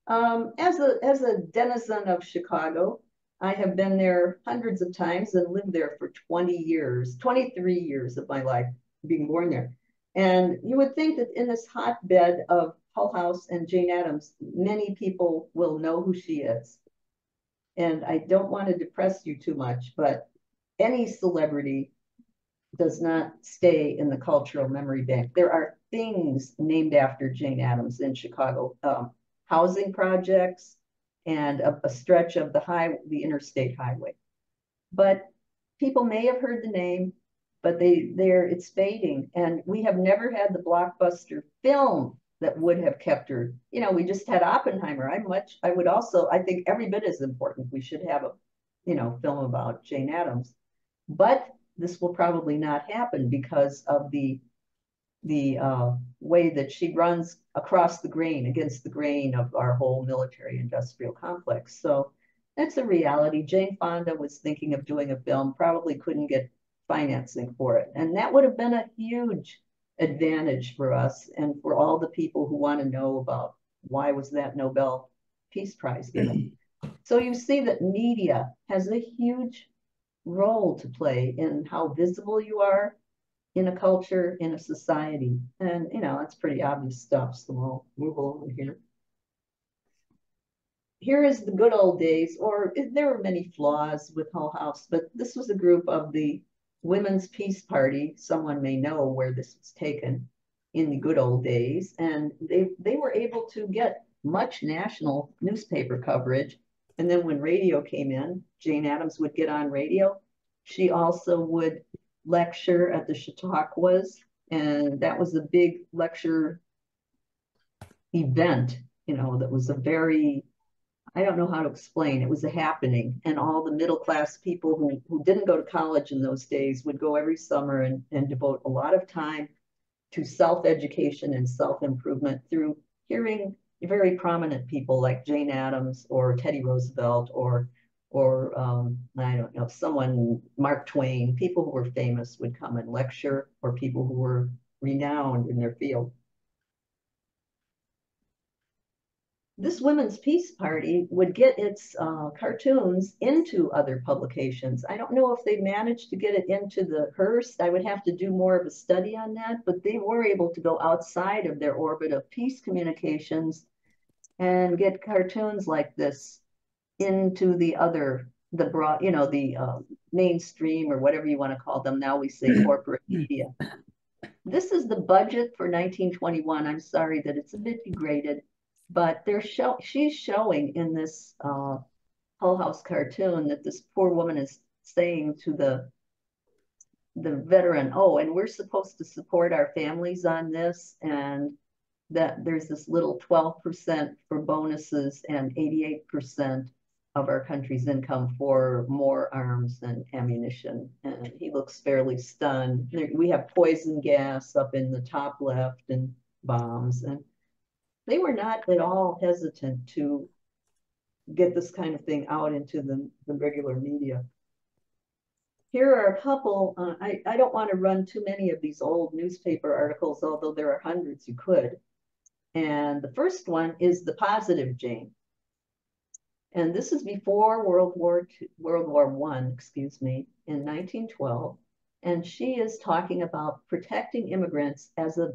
As a denizen of Chicago, I have been there hundreds of times and lived there for 20 years, 23 years of my life being born there. And you would think that in this hotbed of Hull House and Jane Addams, many people will know who she is. And I don't want to depress you too much, but any celebrity does not stay in the cultural memory bank. There are things named after Jane Addams in Chicago, housing projects and a stretch of the interstate highway. But people may have heard the name, but it's fading. And we have never had the blockbuster film that would have kept her. You know, we just had Oppenheimer. I think every bit as important. We should have a film about Jane Addams. But this will probably not happen because of the way that she runs across the grain, against the grain of our whole military industrial complex. So that's a reality. Jane Fonda was thinking of doing a film, probably couldn't get financing for it. And that would have been a huge advantage for us and for all the people who want to know about why was that Nobel Peace Prize given. So you see that media has a huge role to play in how visible you are in a culture, in a society. And, that's pretty obvious stuff. So we'll move along here. Here is the good old days, or there were many flaws with Hull House, but this was a group of the Women's Peace Party. Someone may know where this was taken in the good old days. And they were able to get much national newspaper coverage. And then when radio came in, Jane Addams would get on radio. She also would lecture at the Chautauquas, and that was a big lecture event, that was I don't know how to explain, it was a happening. And all the middle class people who didn't go to college in those days would go every summer and devote a lot of time to self-education and self-improvement through hearing very prominent people like Jane Addams or Teddy Roosevelt or I don't know, Mark Twain. People who were famous would come and lecture, or people who were renowned in their field. This Women's Peace Party would get its cartoons into other publications. I don't know if they managed to get it into the Hearst. I would have to do more of a study on that, but they were able to go outside of their orbit of peace communications and get cartoons like this into the broad, the mainstream, or whatever you want to call them. Now we say corporate media. This is the budget for 1921. I'm sorry that it's a bit degraded, but she's showing in this Hull House cartoon that this poor woman is saying to the veteran, oh, and we're supposed to support our families on this, and that there's this little 12% for bonuses and 88% of our country's income for more arms and ammunition. And he looks fairly stunned. We have poison gas up in the top left and bombs. And they were not at all hesitant to get this kind of thing out into the regular media. Here are a couple, I don't want to run too many of these old newspaper articles, although there are hundreds you could. And the first one is the positive Jane. And this is before World War I, in 1912. And she is talking about protecting immigrants as a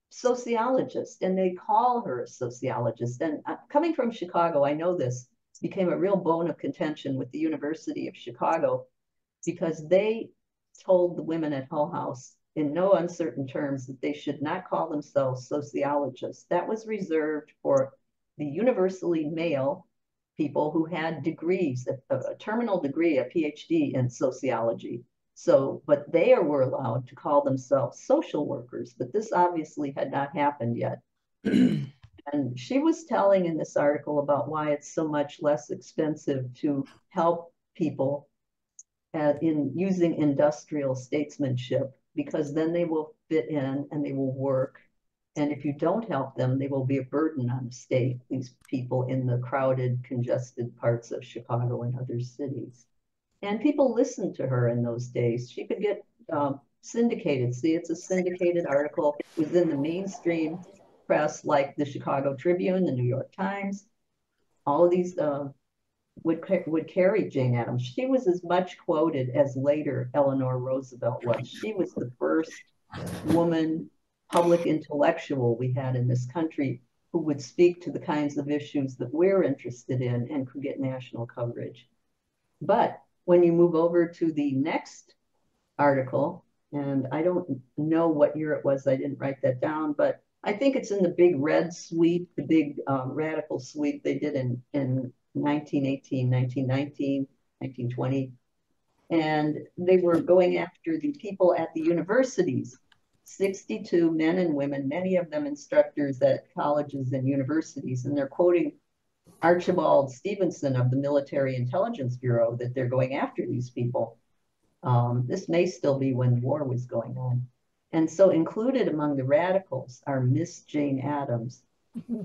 sociologist, and they call her a sociologist. And coming from Chicago, I know this became a real bone of contention with the University of Chicago, because they told the women at Hull House in no uncertain terms that they should not call themselves sociologists. That was reserved for the universally male people who had degrees, a terminal degree, a PhD in sociology. So, but they were allowed to call themselves social workers, but this obviously had not happened yet. And she was telling in this article about why it's so much less expensive to help people in using industrial statesmanship, because then they will fit in and they will work. And if you don't help them, they will be a burden on the state, these people in the crowded, congested parts of Chicago and other cities. And people listened to her in those days. She could get syndicated. See, it's a syndicated article within the mainstream press like the Chicago Tribune, the New York Times, all of these would carry Jane Addams. She was as much quoted as later Eleanor Roosevelt was. She was the first woman public intellectual we had in this country who would speak to the kinds of issues that we're interested in and could get national coverage. But when you move over to the next article, and I don't know what year it was, I didn't write that down, but I think it's in the big red sweep, the big radical sweep they did in 1918, 1919, 1920. And they were going after the people at the universities, 62 men and women, many of them instructors at colleges and universities. And they're quoting Archibald Stevenson of the Military Intelligence Bureau that they're going after these people. This may still be when war was going on. And so included among the radicals are Miss Jane Addams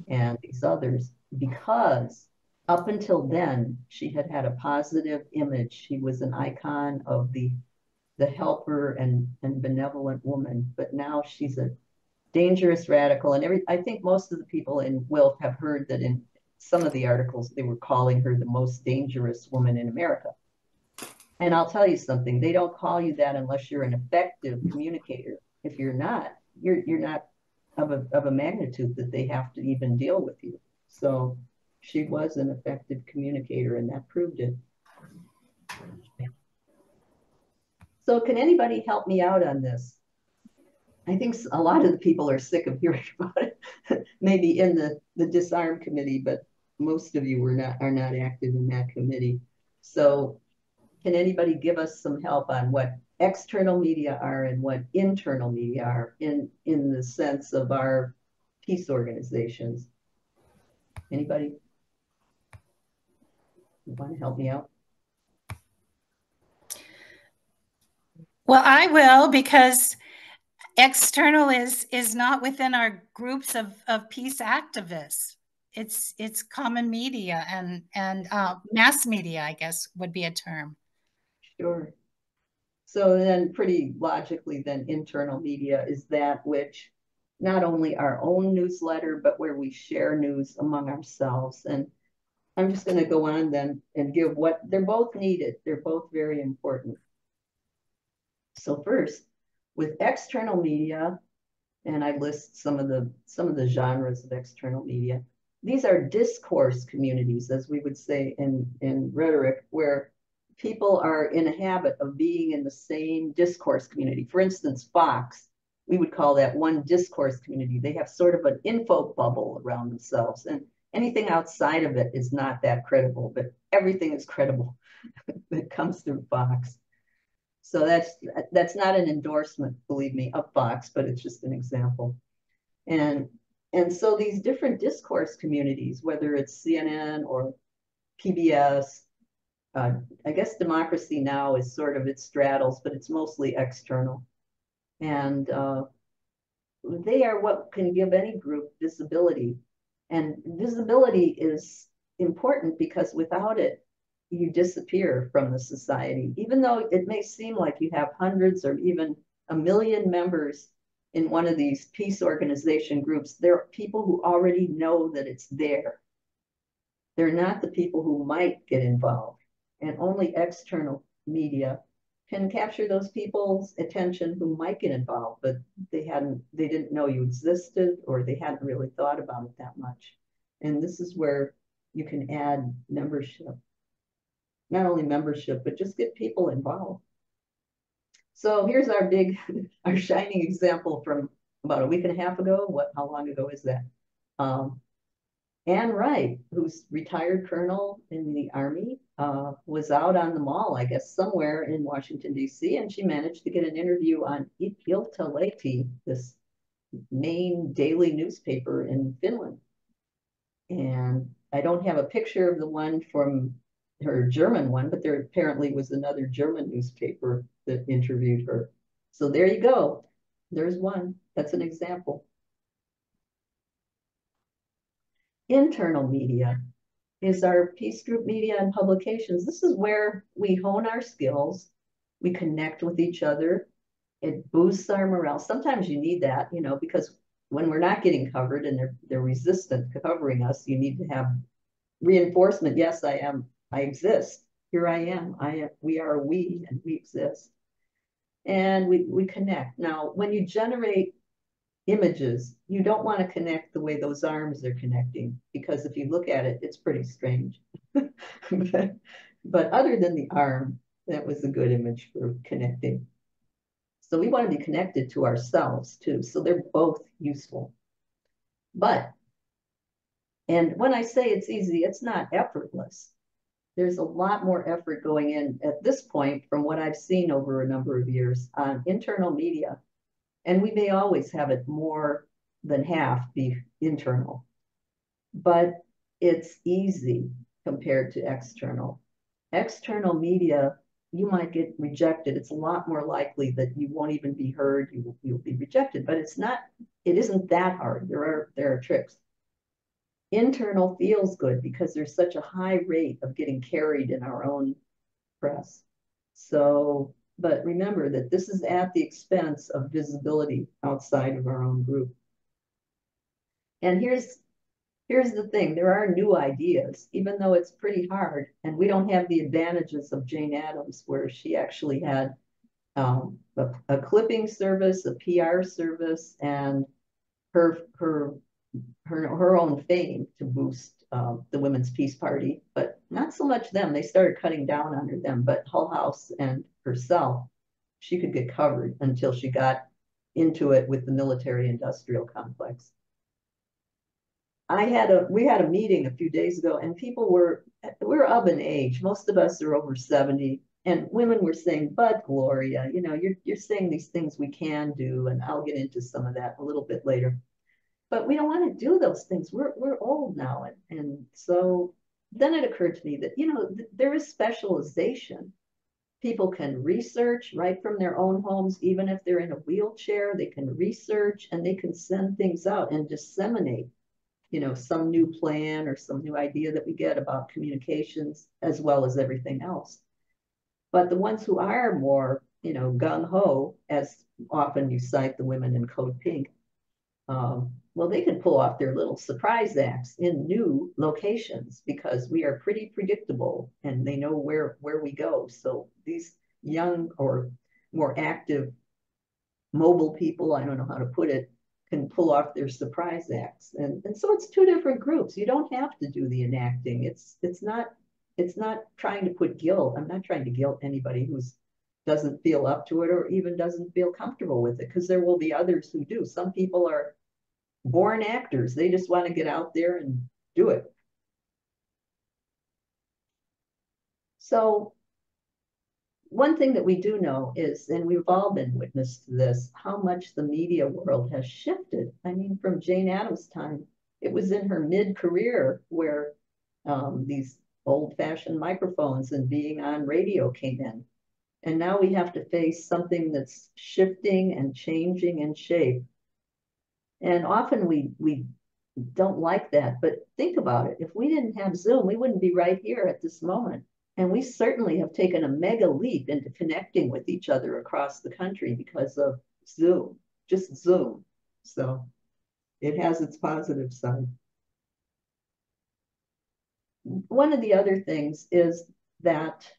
and these others, because up until then, she had had a positive image. She was an icon of the helper and benevolent woman, but now she's a dangerous radical. And I think most of the people in WILPF have heard that in some of the articles, they were calling her the most dangerous woman in America. And I'll tell you something, they don't call you that unless you're an effective communicator. If you're not, you're not of a magnitude that they have to even deal with you. So she was an effective communicator, and that proved it. So can anybody help me out on this? I think a lot of the people are sick of hearing about it, maybe in the disarm committee, but most of you are not active in that committee. So can anybody give us some help on what external media are and what internal media are in the sense of our peace organizations? Anybody want to help me out? Well, I will, because external is not within our groups of peace activists. It's common media and mass media, I guess, would be a term. Sure. So then pretty logically then internal media is that which not only our own newsletter, but where we share news among ourselves. And I'm just going to go on then and give what they're both needed. They're both very important. So first, with external media, and I list some of the genres of external media. These are discourse communities, as we would say in rhetoric, where people are in a habit of being in the same discourse community. For instance, Fox, we would call that one discourse community. They have sort of an info bubble around themselves, and anything outside of it is not that credible, but everything is credible that comes through Fox. So that's not an endorsement, believe me, of Fox, but it's just an example. And so these different discourse communities, whether it's CNN or PBS, I guess Democracy Now! Is sort of, it straddles, but it's mostly external. And they are what can give any group visibility. And visibility is important because without it, you disappear from the society. Even though it may seem like you have hundreds or even 1 million members in one of these peace organization groups, there are people who already know that it's there. They're not the people who might get involved. And only external media can capture those people's attention who might get involved, but they didn't know you existed, or they hadn't really thought about it that much. And this is where you can add membership. Not only membership, but just get people involved. So here's our our shining example from about a week and a half ago. How long ago is that? Ann Wright, who's retired colonel in the Army, was out on the mall, I guess, somewhere in Washington, D.C., and she managed to get an interview on Iltalehti, this main daily newspaper in Finland. And I don't have a picture of the one from her German one, but there apparently was another German newspaper that interviewed her. So there you go. There's one. That's an example. Internal media is our peace group media and publications. This is where we hone our skills. We connect with each other. It boosts our morale. Sometimes you need that, because when we're not getting covered and they're resistant to covering us, you need to have reinforcement. Yes, I exist. Here I am. We are we, and we exist. And we connect. Now, when you generate images, you don't want to connect the way those arms are connecting, because if you look at it, it's pretty strange. But other than the arm, that was a good image for connecting. So we want to be connected to ourselves too. So they're both useful. And when I say it's easy, it's not effortless. There's a lot more effort going in at this point from what I've seen over a number of years on internal media. And we may always have it more than half be internal, but it's easy compared to external. External media, you might get rejected. It's a lot more likely that you won't even be heard, you'll be rejected, but it isn't that hard. There are tricks. Internal feels good because there's such a high rate of getting carried in our own press. So, but remember that this is at the expense of visibility outside of our own group. And here's the thing, there are new ideas, even though it's pretty hard, and we don't have the advantages of Jane Addams, where she actually had a clipping service, a PR service, and her own fame to boost the Women's Peace Party, but not so much them. They started cutting down on them, but Hull House and herself, she could get covered until she got into it with the military-industrial complex. We had a meeting a few days ago, and we're of an age. Most of us are over 70, and women were saying, "But Gloria, you're saying these things we can do," and I'll get into some of that a little bit later. But we don't want to do those things. We're old now, and so then it occurred to me that there is specialization. People can research right from their own homes, even if they're in a wheelchair. They can research and they can send things out and disseminate some new plan or some new idea that we get about communications, as well as everything else. But the ones who are more, gung-ho, as often you cite the women in Code Pink, well, they can pull off their little surprise acts in new locations because we are pretty predictable and they know where we go. So these young or more active mobile people, I don't know how to put it, can pull off their surprise acts. And so it's two different groups. You don't have to do the enacting. It's not trying to put guilt. I'm not trying to guilt anybody who doesn't feel up to it or even doesn't feel comfortable with it, because there will be others who do. Some people are born actors. They just want to get out there and do it. So one thing that we do know is, and we've all been witness to this, how much the media world has shifted. I mean, from Jane Addams' time, it was in her mid-career where these old-fashioned microphones and being on radio came in. And now we have to face something that's shifting and changing in shape. And often we don't like that, but think about it. If we didn't have Zoom, we wouldn't be right here at this moment. And we certainly have taken a mega leap into connecting with each other across the country because of Zoom, just Zoom. So it has its positive side. One of the other things is that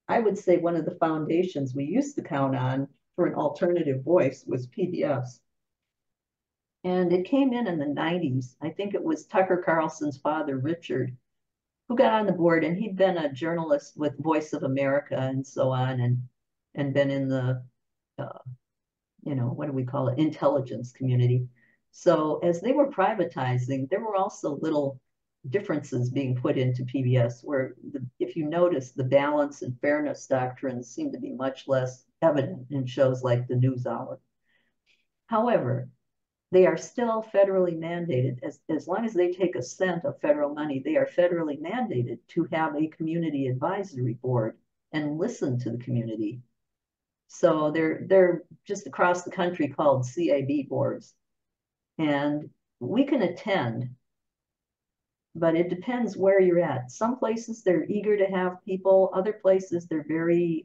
I would say one of the foundations we used to count on for an alternative voice was PBS. And it came in the 90s. I think it was Tucker Carlson's father, Richard, who got on the board, and he'd been a journalist with Voice of America and so on, and been in the, what do we call it, intelligence community. So as they were privatizing, there were also little differences being put into PBS where, if you notice, the balance and fairness doctrines seem to be much less evident in shows like the NewsHour. However, they are still federally mandated. As long as they take a cent of federal money, they are federally mandated to have a community advisory board and listen to the community. So they're just across the country called CAB boards. And we can attend, but it depends where you're at. Some places they're eager to have people, other places they're very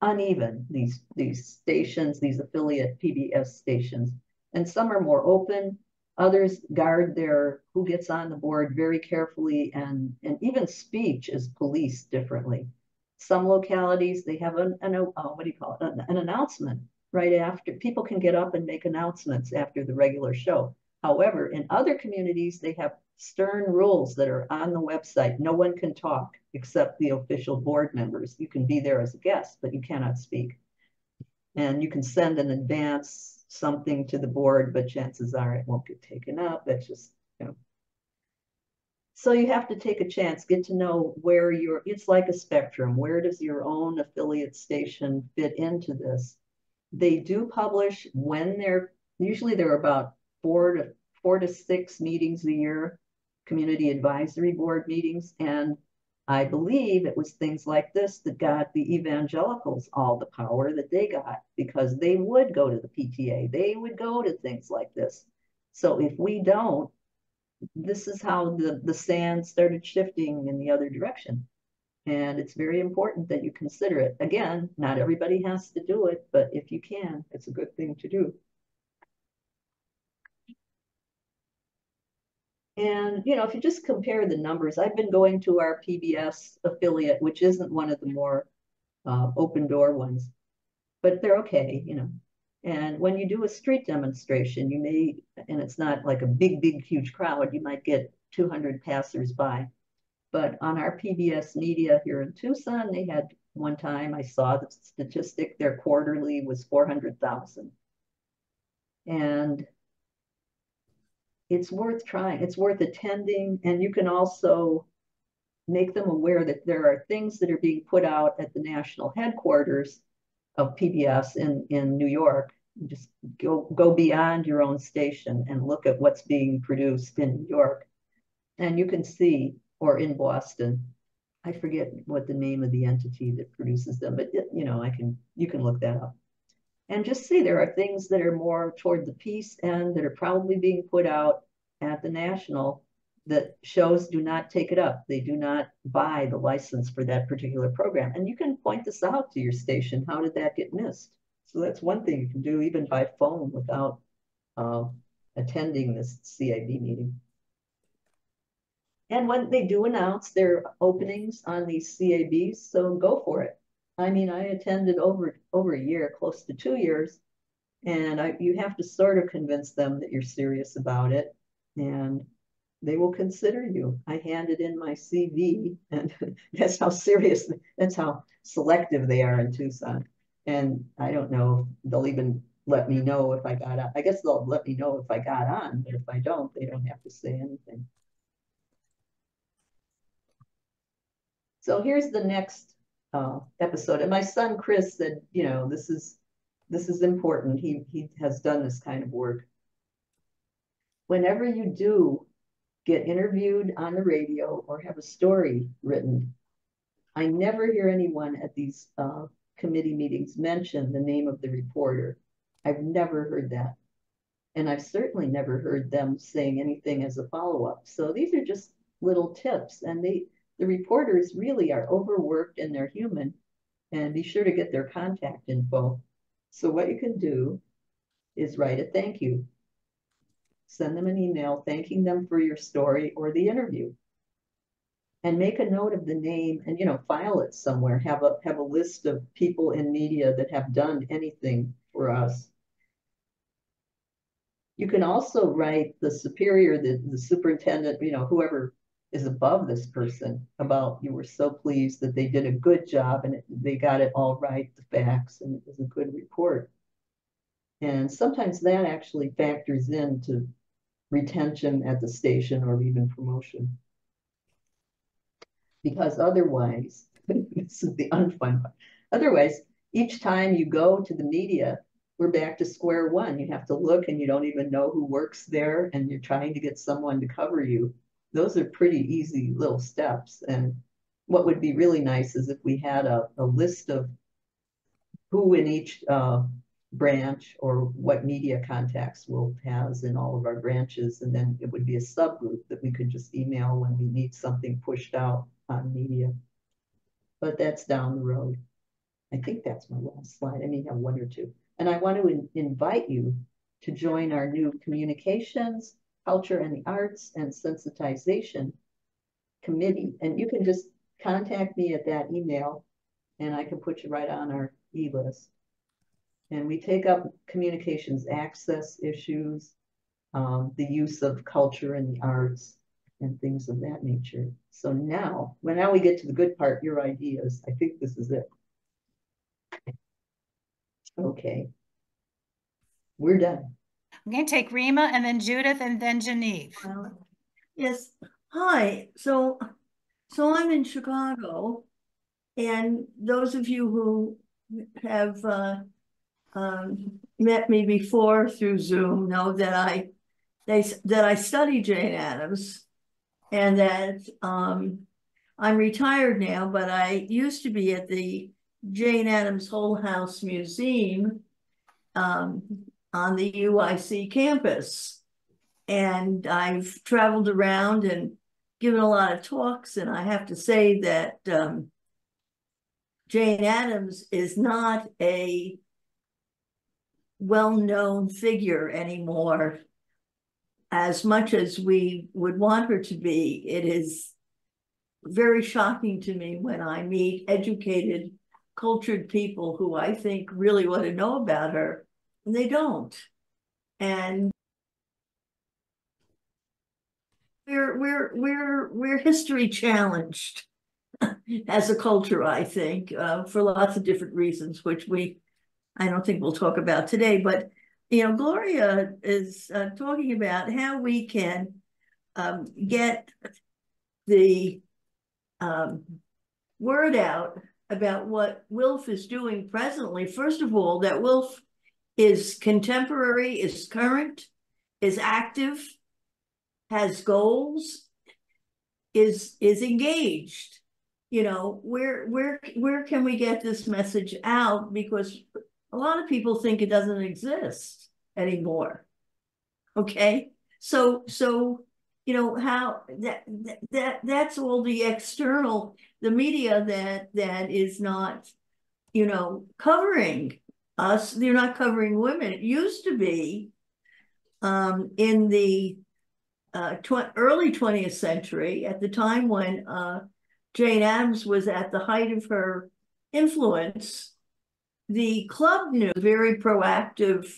uneven, these stations, these affiliate PBS stations. And some are more open, others guard their who gets on the board very carefully, and even speech is policed differently. Some localities, they have what do you call it, an announcement right after. People can get up and make announcements after the regular show. However, in other communities, they have stern rules that are on the website. No one can talk except the official board members. You can be there as a guest, but you cannot speak. And you can send in advance something to the board, but chances are it won't get taken up. That's just, you know. So you have to take a chance, get to know where it's like a spectrum. Where does your own affiliate station fit into this? They do publish when usually there are about four to six meetings a year, community advisory board meetings. And I believe it was things like this that got the evangelicals all the power that they got, because they would go to the PTA, they would go to things like this. So if we don't, this is how the sand started shifting in the other direction. And it's very important that you consider it. Again, not everybody has to do it, but if you can, it's a good thing to do. And, you know, if you just compare the numbers, I've been going to our PBS affiliate, which isn't one of the more open door ones, but they're okay, you know. And when you do a street demonstration, you may, and it's not like a big, huge crowd, you might get 200 passersby. But on our PBS media here in Tucson, they had one time, I saw the statistic, their quarterly was 400,000. And it's worth trying, it's worth attending. And you can also make them aware that there are things that are being put out at the national headquarters of PBS in New York. Just go beyond your own station and look at what's being produced in New York. And you can see, or in Boston, I forget what the name of the entity that produces them, but you know, you can look that up. And just see there are things that are more toward the peace end that are probably being put out at the national that shows do not take it up. They do not buy the license for that particular program. And you can point this out to your station. How did that get missed? So that's one thing you can do even by phone without attending this CIB meeting. And when they do announce their openings on these CABs, so go for it. I mean, I attended over a year, close to 2 years, and you have to sort of convince them that you're serious about it, and they will consider you. I handed in my CV, and that's how serious, that's how selective they are in Tucson. And I don't know if they'll even let me know if I got on. I guess they'll let me know if I got on, but if I don't, they don't have to say anything. So here's the next episode. And my son, Chris, said, you know, this is important. He has done this kind of work. Whenever you do get interviewed on the radio or have a story written, I never hear anyone at these committee meetings mention the name of the reporter. I've never heard that. And I've certainly never heard them saying anything as a follow-up. So these are just little tips. And the reporters really are overworked and they're human. And be sure to get their contact info. So what you can do is write a thank you. Send them an email thanking them for your story or the interview. And make a note of the name and, you know, file it somewhere. Have a list of people in media that have done anything for us. You can also write the superior, the superintendent, you know, whoever is above this person, about you were so pleased that they did a good job and they got it all right, the facts, and it was a good report. And sometimes that actually factors into retention at the station or even promotion. Because otherwise, this is the unfun part. Otherwise, each time you go to the media, we're back to square one. You have to look and you don't even know who works there and you're trying to get someone to cover you. Those are pretty easy little steps. And what would be really nice is if we had a list of who in each branch or what media contacts WILPF has in all of our branches. And then it would be a subgroup that we could just email when we need something pushed out on media. But that's down the road. I think that's my last slide. I may have one or two. And I want to invite you to join our new communications, culture and the arts, and sensitization committee. And you can just contact me at that email and I can put you right on our e-list. And we take up communications access issues, the use of culture and the arts, and things of that nature. So now, now we get to the good part, your ideas. I think this is it. Okay. We're done. I'm going to take Rima and then Judith and then Genevieve. Yes. Hi. So I'm in Chicago, and those of you who have met me before through Zoom know that I study Jane Addams, and that I'm retired now, but I used to be at the Jane Addams Whole House Museum on the UIC campus. And I've traveled around and given a lot of talks, and I have to say that Jane Addams is not a well-known figure anymore as much as we would want her to be. It is very shocking to me when I meet educated, cultured people who I think really want to know about her, and they don't. And we're history challenged as a culture, I think, for lots of different reasons, which I don't think we'll talk about today. But Gloria is talking about how we can get the word out about what WILPF is doing presently. First of all, that WILPF is contemporary, is current, is active, has goals, is engaged. Where can we get this message out? Because a lot of people think it doesn't exist anymore. Okay, so how that's all the external, the media that is not covering us. They're not covering women. It used to be in the early 20th century, at the time when Jane Addams was at the height of her influence, the club news, very proactive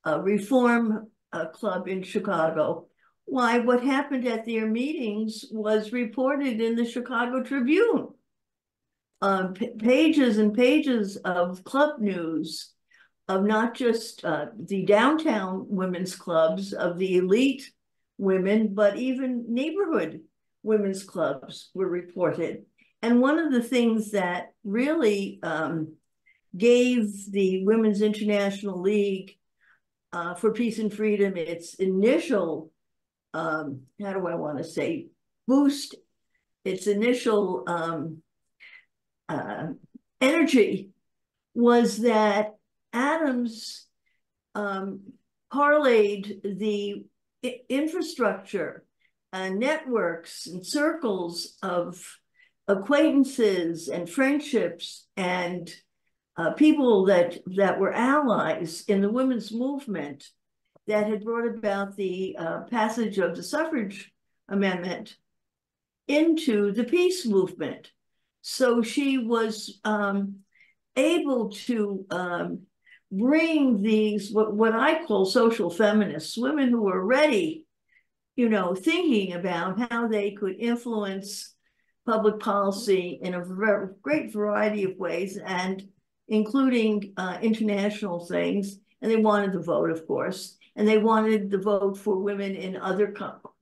reform club in Chicago. Why, what happened at their meetings was reported in the Chicago Tribune. Pages and pages of club news of not just the downtown women's clubs, of the elite women, but even neighborhood women's clubs were reported. And one of the things that really gave the Women's International League for Peace and Freedom its initial, how do I want to say, boost, its initial energy, was that Addams parlayed the infrastructure, networks and circles of acquaintances and friendships and people that were allies in the women's movement that had brought about the passage of the suffrage amendment into the peace movement. So she was able to bring these, what I call social feminists, women who were already, thinking about how they could influence public policy in a great variety of ways, and including international things. And they wanted the vote, of course, and they wanted the vote for women in other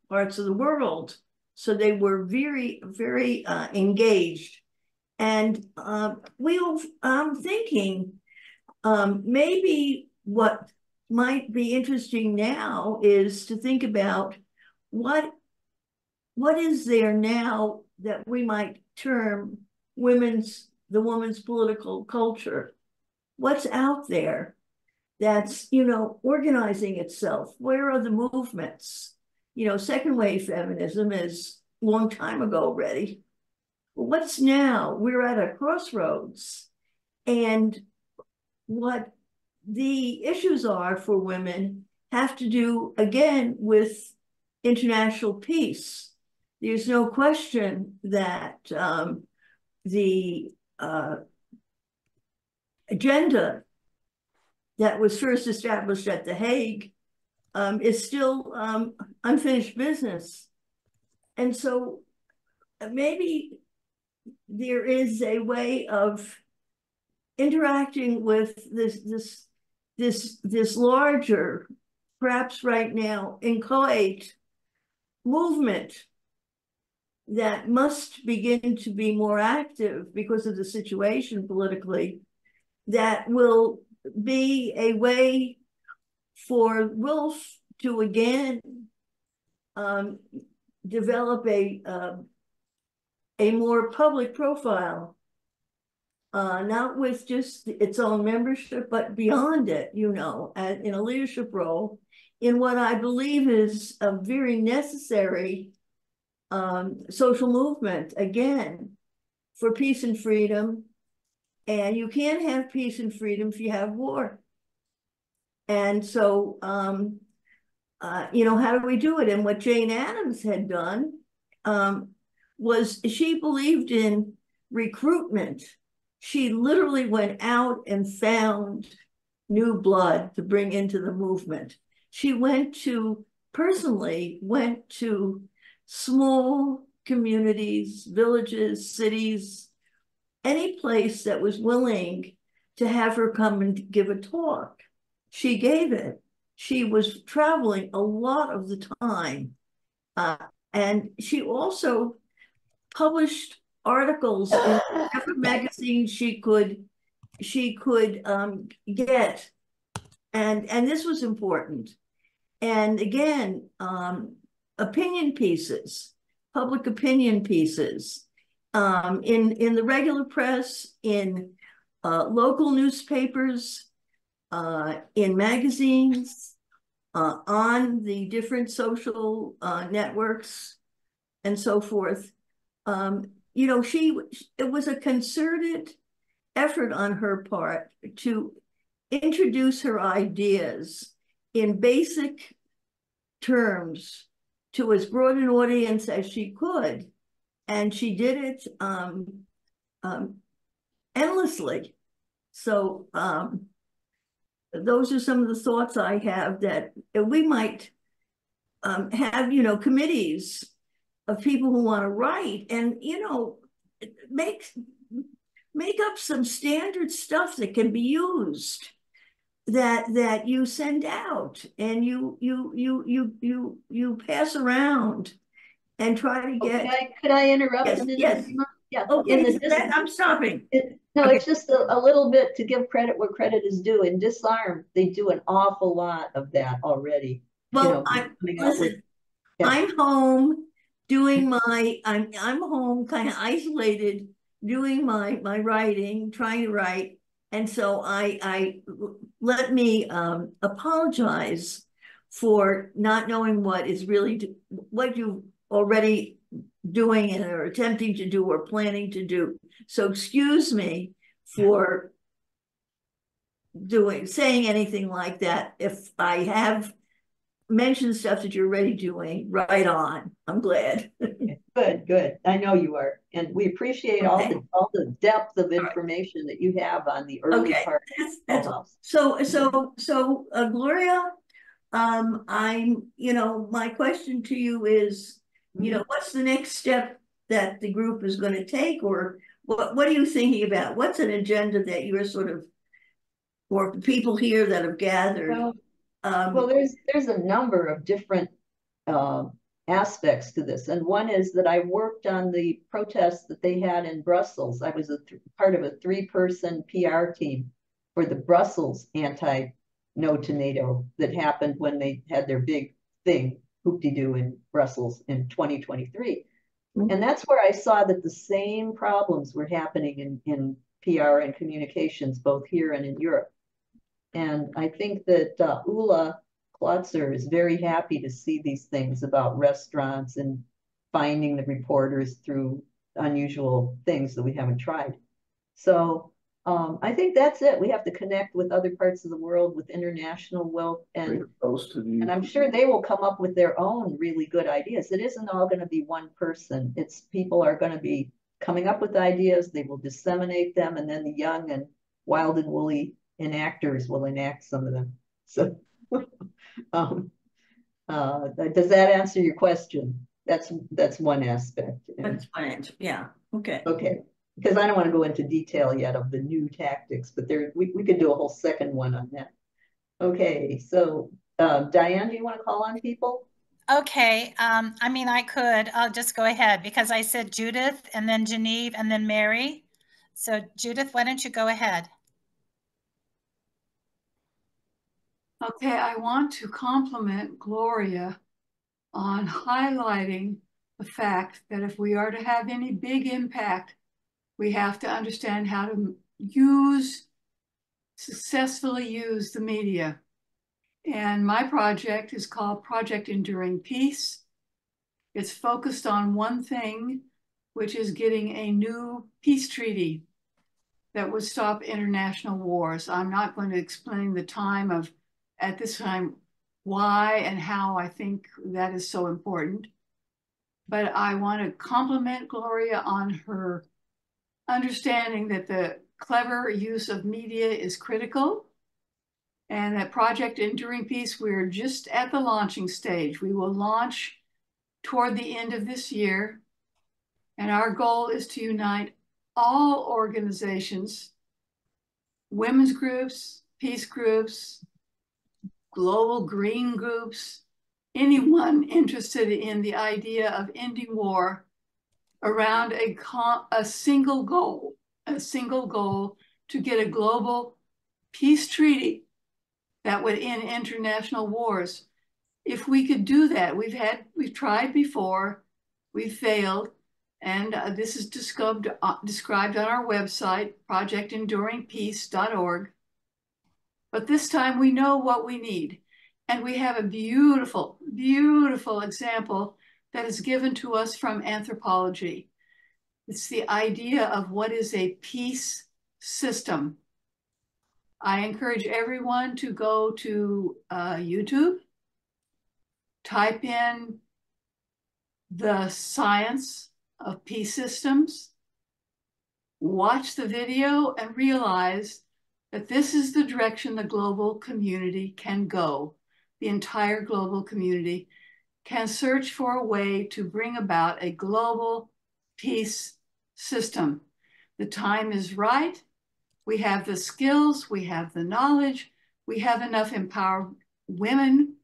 parts of the world. So they were very, very engaged. And I'm thinking maybe what might be interesting now is to think about what is there now that we might term the woman's political culture. What's out there that's, organizing itself? Where are the movements? Second wave feminism is a long time ago already. What's now? We're at a crossroads. And what the issues are for women have to do, again, with international peace. There's no question that the agenda that was first established at The Hague is still unfinished business. And so maybe there is a way of interacting with this larger, perhaps right now, inchoate movement that must begin to be more active because of the situation politically, that will be a way for WILPF to again develop a more public profile, not with just its own membership, but beyond it, you know, in a leadership role in what I believe is a very necessary social movement, again, for peace and freedom. And you can't have peace and freedom if you have war. And so, you know, how do we do it? And what Jane Addams had done was she believed in recruitment. She literally went out and found new blood to bring into the movement. She personally went to small communities, villages, cities, any place that was willing to have her come and give a talk. She gave it. She was traveling a lot of the time. And she also published articles in whatever magazine she could get. And this was important. And again, opinion pieces, public opinion pieces, in the regular press, in local newspapers, in magazines, on the different social networks, and so forth. You know, it was a concerted effort on her part to introduce her ideas in basic terms to as broad an audience as she could. And she did it endlessly. So those are some of the thoughts I have, that we might have, you know, committees of people who want to write and, you know, make up some standard stuff that can be used, that you send out and you pass around and try to get. Could I interrupt? Yes, yes. Yeah. Okay, I'm stopping. No, okay. It's just a little bit to give credit where credit is due. In Disarm, they do an awful lot of that already. Well, you know, listen, I'm home doing I'm home kind of isolated, doing my writing, trying to write. And so let me apologize for not knowing what is really what you already doing and are attempting to do or planning to do. So excuse me for saying anything like that. If I have mentioned stuff that you're already doing, right on. I'm glad. Good. I know you are. And we appreciate all the depth of information that you have on the early part. That's so Gloria, you know, my question to you is, you know, what's the next step that the group is going to take, or what are you thinking about? What's an agenda that you're sort of, or people here that have gathered? Well, there's a number of different aspects to this. And one is that I worked on the protests that they had in Brussels. I was part of a 3-person PR team for the Brussels anti-no to NATO that happened when they had their big thing, hoop-de-doo, in Brussels in 2023. And that's where I saw that the same problems were happening in PR and communications, both here and in Europe. And I think that Ulla Klotzer is very happy to see these things about restaurants and finding the reporters through unusual things that we haven't tried. So I think that's it. We have to connect with other parts of the world, with international WILPF, and I'm sure they will come up with their own really good ideas. It isn't all going to be one person. It's people are going to be coming up with ideas. They will disseminate them, and then the young and wild and woolly enactors will enact some of them. So, does that answer your question? That's one aspect. That's fine. Yeah. Okay. Okay. Because I don't want to go into detail yet of the new tactics, but we could do a whole second one on that. Okay, so Diane, do you want to call on people? Okay, I mean, I'll just go ahead because I said Judith and then Genevieve and then Mary. So Judith, why don't you go ahead? Okay, I want to compliment Gloria on highlighting the fact that if we are to have any big impact, we have to understand how to successfully use the media. And my project is called Project Enduring Peace. It's focused on one thing, which is getting a new peace treaty that would stop international wars. I'm not going to explain at this time, why and how I think that is so important. But I want to compliment Gloria on her understanding that the clever use of media is critical, and that Project Enduring Peace, we're just at the launching stage. We will launch toward the end of this year, and our goal is to unite all organizations, women's groups, peace groups, global green groups, anyone interested in the idea of ending war around a single goal to get a global peace treaty that would end international wars. If we could do that, we've tried before, we've failed, and this is described on our website, projectenduringpeace.org. But this time we know what we need. And we have a beautiful, beautiful example that is given to us from anthropology. It's the idea of what is a peace system. I encourage everyone to go to YouTube, type in the science of peace systems, watch the video and realize that this is the direction the global community can go. The entire global community can search for a way to bring about a global peace system. The time is right. We have the skills, we have the knowledge, we have enough empowered women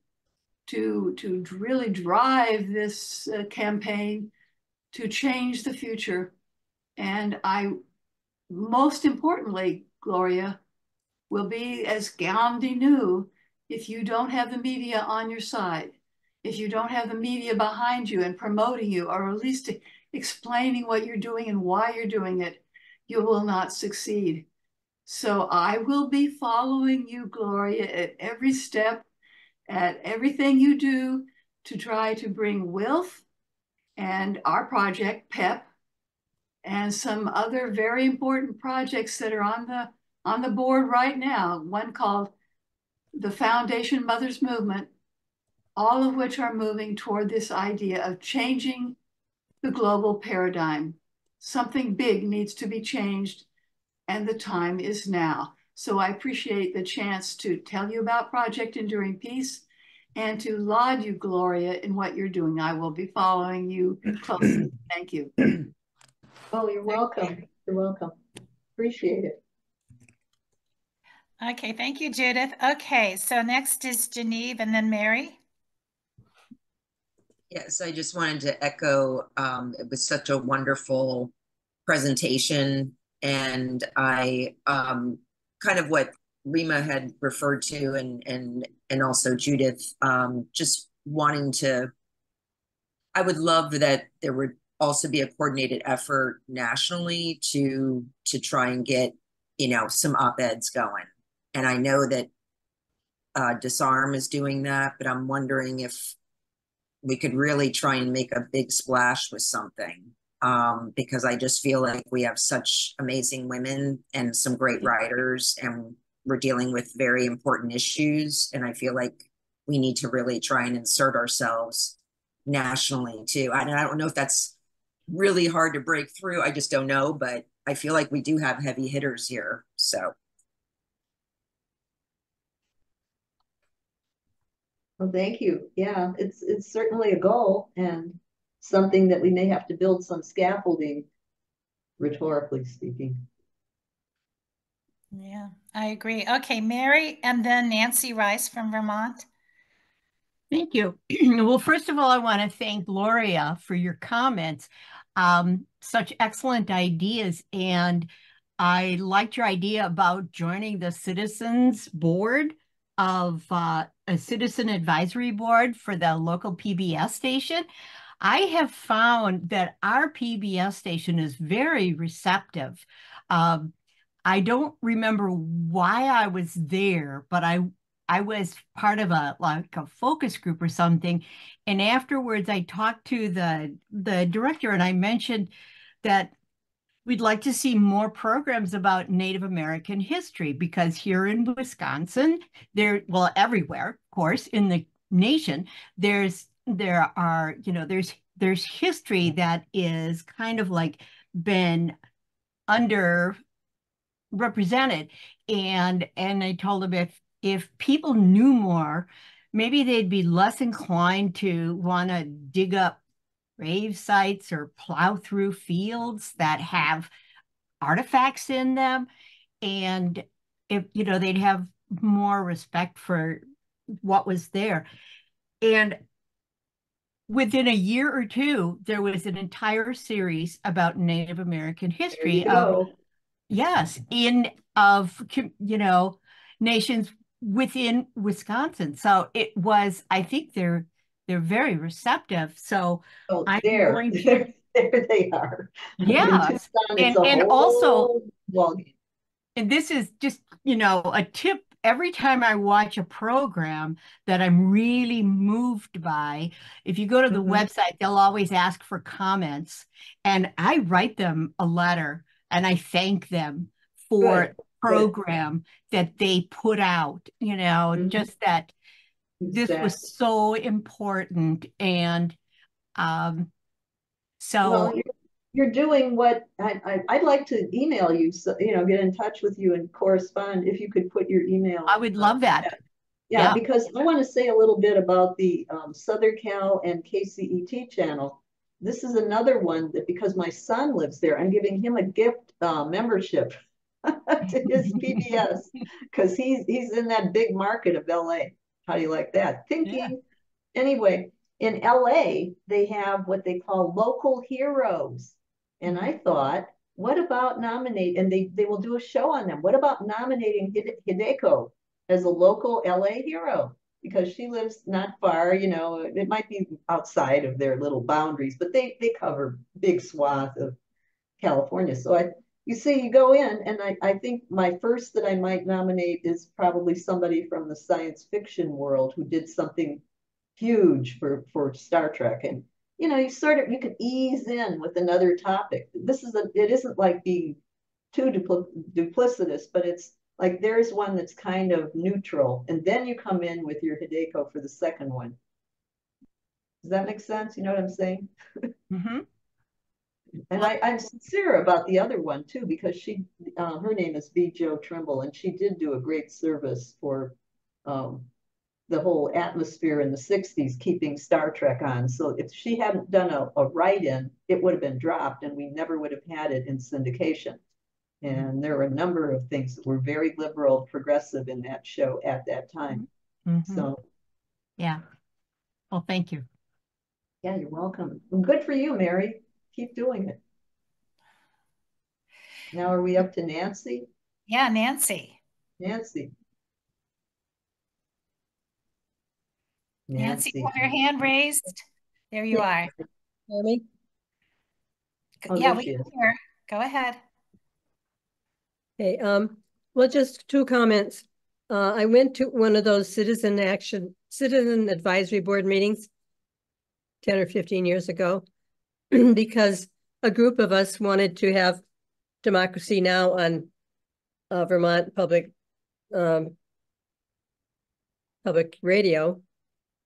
to really drive this campaign to change the future. And most importantly, Gloria, will be, as Gandhi knew, if you don't have the media on your side, if you don't have the media behind you and promoting you, or at least explaining what you're doing and why you're doing it, you will not succeed. So I will be following you, Gloria, at every step, at everything you do to try to bring WILPF and our project, PEP, and some other very important projects that are on the board right now, one called the Foundation Mothers Movement, all of which are moving toward this idea of changing the global paradigm. Something big needs to be changed, and the time is now. So I appreciate the chance to tell you about Project Enduring Peace and to laud you, Gloria, in what you're doing. I will be following you closely. Thank you. Oh, you're welcome. You're welcome. Appreciate it. Okay, thank you, Judith. Okay, so next is Genevieve and then Mary. Yes, I just wanted to echo, it was such a wonderful presentation, and I kind of what Rima had referred to and also Judith, just wanting to, I would love that there would also be a coordinated effort nationally to try and get, some op-eds going. And I know that Disarm is doing that, but I'm wondering if we could really try and make a big splash with something. because I just feel like we have such amazing women and some great writers, and we're dealing with very important issues. And I feel like we need to really try and insert ourselves nationally too. I don't know if that's really hard to break through. I just don't know, but I feel like we do have heavy hitters here. So. Well, thank you. Yeah, it's certainly a goal and something that we may have to build some scaffolding, rhetorically speaking. Yeah, I agree. Okay, Mary, and then Nancy Rice from Vermont. Thank you. Well, first of all, I want to thank Gloria for your comments. Such excellent ideas. And I liked your idea about joining the citizens board of a citizen advisory board for the local PBS station. I have found that our PBS station is very receptive. I don't remember why I was there, but I was part of a focus group or something. And afterwards I talked to the director and I mentioned that we'd like to see more programs about Native American history, because here in Wisconsin, well, everywhere, of course, in the nation, there's history that is kind of like been underrepresented. And I told him if people knew more, maybe they'd be less inclined to want to dig up grave sites or plow through fields that have artifacts in them. And if, they'd have more respect for what was there. And within a year or two, there was an entire series about Native American history yes, nations within Wisconsin. So it was, I think they're very receptive. So I'm going to there they are. Yes. And also, and this is just, a tip. Every time I watch a program that I'm really moved by, if you go to the website, they'll always ask for comments. And I write them a letter and I thank them for the program that they put out, just that this was so important. And so well, you're doing what I'd like to email you, so get in touch with you and correspond. If you could put your email, I would love that. Yeah, because I want to say a little bit about the Southern Cal and KCET channel. This is another one that, because my son lives there, I'm giving him a gift membership to his PBS, because he's in that big market of LA. How do you like that thinking? Yeah. Anyway, in LA, they have what they call local heroes. And I thought, what about and they will do a show on them. What about nominating Hideko as a local LA hero? Because she lives not far, it might be outside of their little boundaries, but they cover big swath of California. So you go in, and I think my first that I might nominate is probably somebody from the science fiction world who did something huge for Star Trek. And you can ease in with another topic. It isn't like being too duplicitous, but it's like there's one that's kind of neutral, and then you come in with your Hideko for the second one. Does that make sense? You know what I'm saying? And I'm sincere about the other one too, because her name is B. Jo Trimble, and she did do a great service for the whole atmosphere in the 60s, keeping Star Trek on. So if she hadn't done a write-in, it would have been dropped and we never would have had it in syndication. And there were a number of things that were very liberal, progressive in that show at that time. So, yeah. Well, thank you. Yeah, you're welcome. Well, good for you, Mary. Keep doing it. Now, are we up to Nancy? Yeah, Nancy. Nancy, you have your hand raised. There you are. Hear me? Yeah, we can hear. Go ahead. Okay. Well, just two comments. I went to one of those citizen advisory board meetings 10 or 15 years ago because a group of us wanted to have Democracy Now! On Vermont public radio,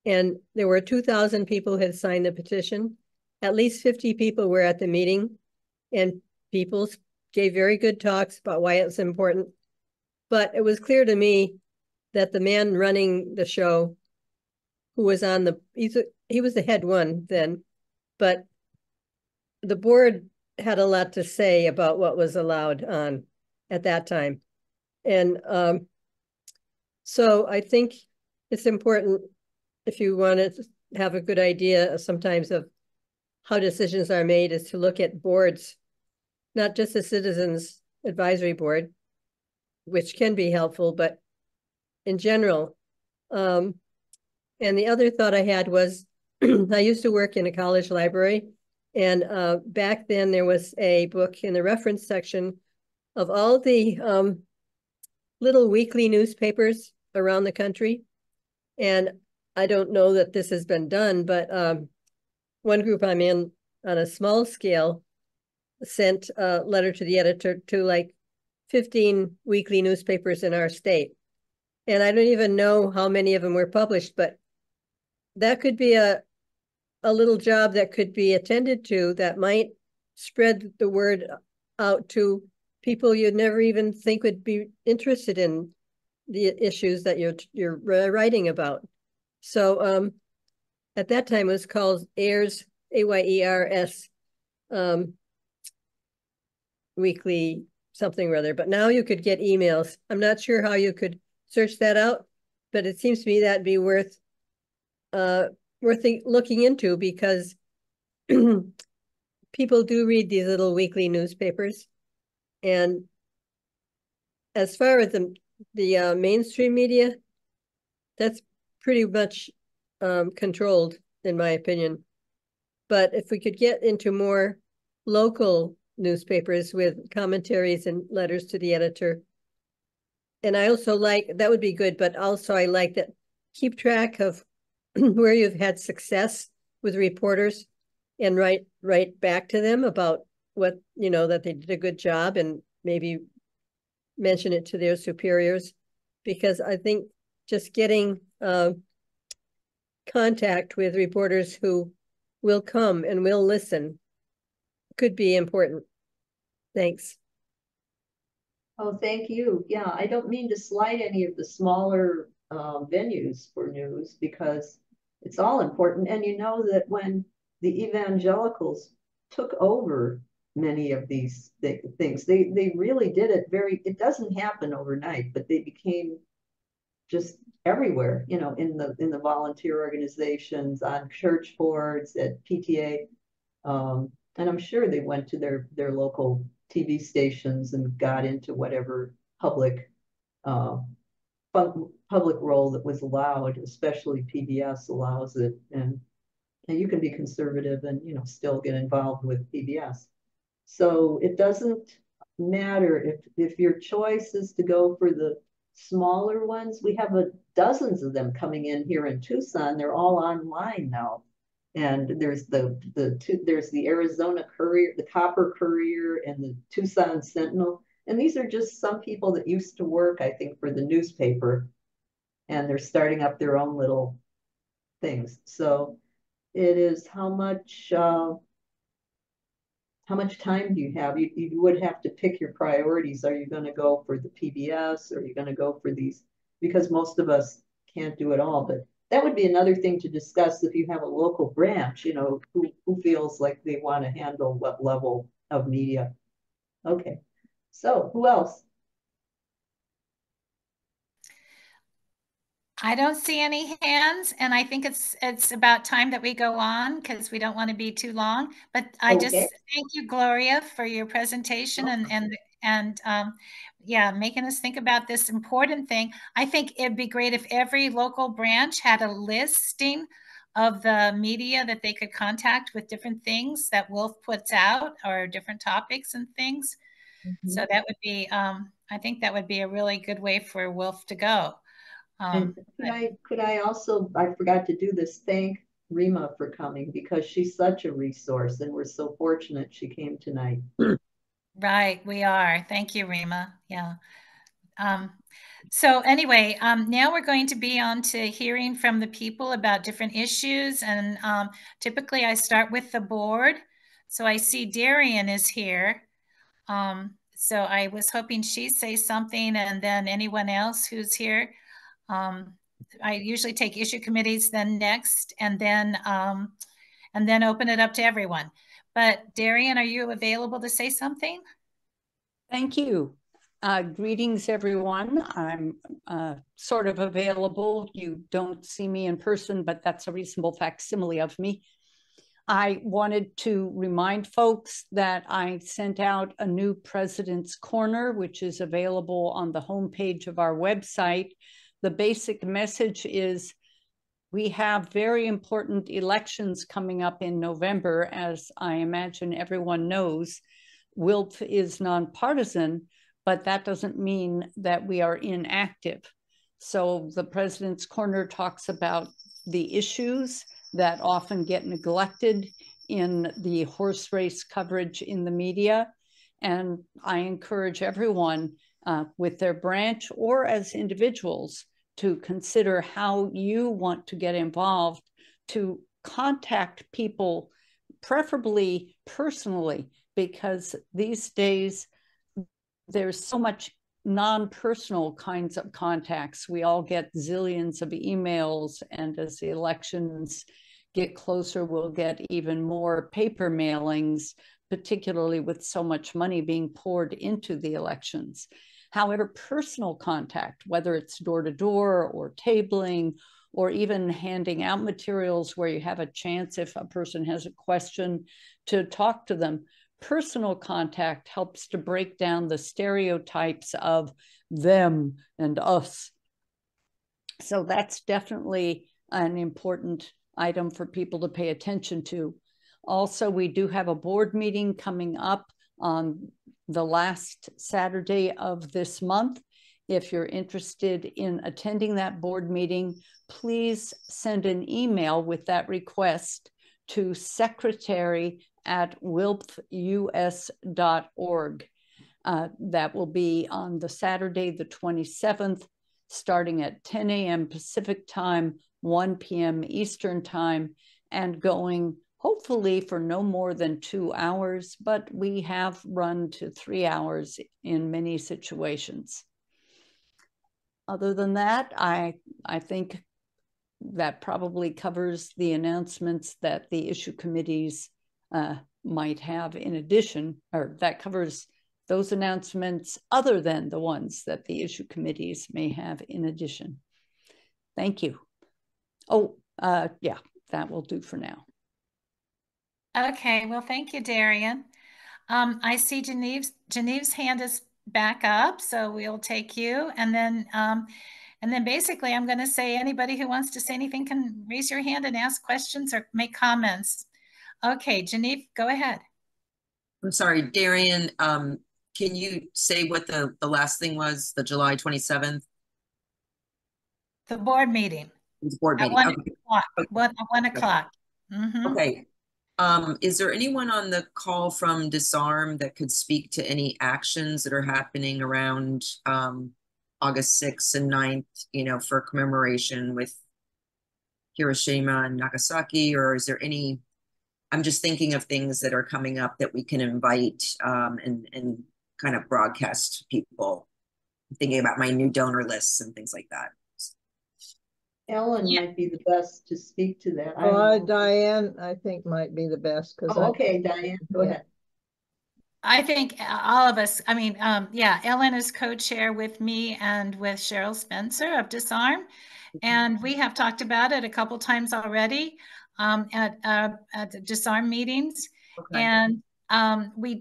and there were 2,000 people who had signed the petition. At least 50 people were at the meeting, and people gave very good talks about why it's important. But it was clear to me that the man running the show, who was on the, he was the head one then, but the board had a lot to say about what was allowed on at that time. And so I think it's important, if you want to have a good idea sometimes of how decisions are made, is to look at boards, not just the Citizens Advisory Board, which can be helpful, but in general. And the other thought I had was, I used to work in a college library, and back then there was a book in the reference section of all the little weekly newspapers around the country. And I don't know that this has been done, but one group I'm in on a small scale sent a letter to the editor to like 15 weekly newspapers in our state. And I don't even know how many of them were published, but that could be a little job that could be attended to that might spread the word out to people you'd never even think would be interested in the issues that you're writing about. So at that time it was called AYERS, AYERS, weekly something or other, but now you could get emails. I'm not sure how you could search that out, but it seems to me that'd be worth looking into, because people do read these little weekly newspapers. And as far as the mainstream media, that's pretty much controlled, in my opinion. But if we could get into more local newspapers with commentaries and letters to the editor, and I also like, that would be good, but also I like that, keep track of where you've had success with reporters and write back to them about what, that they did a good job, and maybe mention it to their superiors, because I think just getting contact with reporters who will come and will listen could be important. Thanks. Oh, thank you. Yeah, I don't mean to slight any of the smaller venues for news, because it's all important. And you know that when the evangelicals took over many of these things, they really did it it doesn't happen overnight, but they became just everywhere, in the volunteer organizations, on church boards, at PTA. And I'm sure they went to their local TV stations and got into whatever public role that was allowed, especially PBS allows it. And you can be conservative and, still get involved with PBS. So it doesn't matter if your choice is to go for the smaller ones. We have dozens of them coming in here in Tucson. They're all online now. And there's there's the Arizona Courier, the Copper Courier, and the Tucson Sentinel. And these are just some people that used to work, I think, for the newspaper, and they're starting up their own little things. So it is how much time do you have? You would have to pick your priorities. Are you going to go for the PBS, or are you going to go for these? Because most of us can't do it all. But that would be another thing to discuss if you have a local branch, who feels like they want to handle what level of media. Okay, so who else? I don't see any hands, and I think it's about time that we go on, because we don't want to be too long. But I just thank you, Gloria, for your presentation and yeah, making us think about this important thing. I think it'd be great if every local branch had a listing of the media that they could contact with different things that WILPF puts out, or different topics and things. Mm-hmm. So that would be, I think that would be a really good way for WILPF to go. And could I also, I forgot to do this, thank Rima for coming because she's such a resource and we're so fortunate she came tonight. Right, we are. Thank you, Rima. Yeah. So anyway, now we're going to be on to hearing from the people about different issues. And typically I start with the board. So I see Darian is here. So I was hoping she'd say something, and then anyone else who's here. I usually take issue committees then next, and then open it up to everyone. But Darian, are you available to say something? Thank you. Greetings, everyone. I'm sort of available. You don't see me in person, but that's a reasonable facsimile of me. I wanted to remind folks that I sent out a new President's Corner, which is available on the homepage of our website. The basic message is we have very important elections coming up in November, as I imagine everyone knows. WILPF is nonpartisan, but that doesn't mean that we are inactive. So the President's Corner talks about the issues that often get neglected in the horse race coverage in the media. And I encourage everyone with their branch or as individuals to consider how you want to get involved, to contact people, preferably personally, because these days there's so much non-personal kinds of contacts. We all get zillions of emails, and as the elections get closer, we'll get even more paper mailings, particularly with so much money being poured into the elections. However, personal contact, whether it's door-to-door or tabling, or even handing out materials where you have a chance, if a person has a question, to talk to them. Personal contact helps to break down the stereotypes of them and us. So that's definitely an important item for people to pay attention to. Also, we do have a board meeting coming up on the last Saturday of this month. If you're interested in attending that board meeting, please send an email with that request to secretary@wilpfus.org. That will be on the Saturday, the 27th, starting at 10 a.m. Pacific time, 1 p.m. Eastern time, and going hopefully for no more than 2 hours, but we have run to 3 hours in many situations. Other than that, I think that probably covers the announcements that the issue committees might have in addition, or that covers those announcements other than the ones that the issue committees may have in addition. Thank you. Oh, yeah, that will do for now. Okay, well, thank you, Darian. I see Geneviève's hand is back up, so we'll take you. And then basically I'm going to say anybody who wants to say anything can raise your hand and ask questions or make comments. Okay, Geneviève, go ahead. I'm sorry, Darian, can you say what the last thing was, the July 27th? The board meeting. The board meeting. At 1 o'clock. Okay. 1 o'clock. Mm-hmm. Okay. Is there anyone on the call from Disarm that could speak to any actions that are happening around August 6th and 9th, you know, for commemoration with Hiroshima and Nagasaki? Or is there any, I'm just thinking of things that are coming up that we can invite and kind of broadcast to people. I'm thinking about my new donor lists and things like that. Ellen might be the best to speak to that. Diane, I think might be the best because. Okay, Diane, go ahead. I think all of us, I mean, yeah, Ellen is co-chair with me and with Cheryl Spencer of Disarm. And we have talked about it a couple times already at the Disarm meetings. Okay. And we